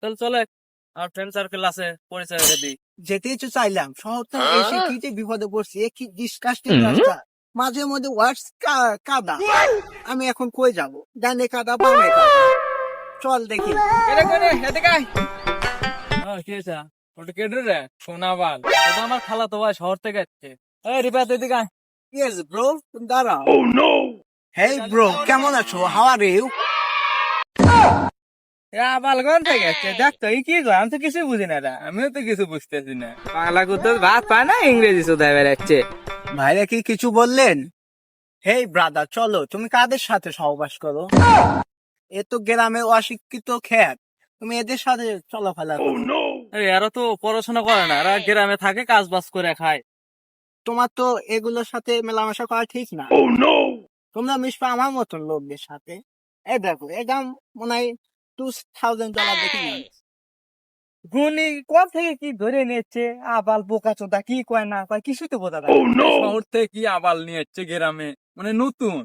তাহলে চলে, আমার ফ্রেন্ড সার্কেল আছে, পরিচয় হয়ে দিই। যেতেই তো চাইলাম, শহরটা এসে কি যে বিপদে পড়ছি, এ কি ডিসকাস্টিং রাস্তা, মাঝে মধ্যে ওয়ার্ডস কাদা। আমি এখন কই যাব? ডানে কাদা বামে কাদা, চল দেখি। কেটে কেটে এদিকে আয়। কি হয়েছে? ওটা কেটে রে সোনা বাল, ওটা আমার খালা তো ভাই শহর থেকে আসছে। এই রিপা তুই এদিকে আয়। ইয়েস ব্রো, দাঁড়াও। হেই ব্রো, কেমন আছো? How are you? বালগন থেকে আসছে, দেখ তো এই কি কয়, আমি তো কিছু বুঝি না রে, আমিও তো কিছু বুঝতেছি না। বাংলা কুত্তো ভাত পায় না, ইংরেজি শুধায় বেড়াচ্ছে। ভাইরা কি কিছু বললেন? হেই ব্রাদার, চলো, তুমি কাদের সাথে সহবাস করো? এ তো গ্রামে অশিক্ষিত খ্যাত, তুমি এদের সাথে চলাফেরা করো। এরা তো পড়াশোনা করে না, এরা গ্রামে থাকে, কাজ বাজ করে খায়। তোমার তো এগুলোর সাথে মেলামেশা করা ঠিক না। তোমরা মিশবে আমার মতন লোকদের সাথে। এই দেখো, এটা মনে হয় $2000 দেখে নিন। গুনি কব থেকে কি ধরে নিচ্ছে, আবাল বোকা চোদা কি কয় না কয় কিছুই তো বোঝা যায় না। শহর থেকে কি আবাল নিয়ে যাচ্ছে গ্রামে, মানে নতুন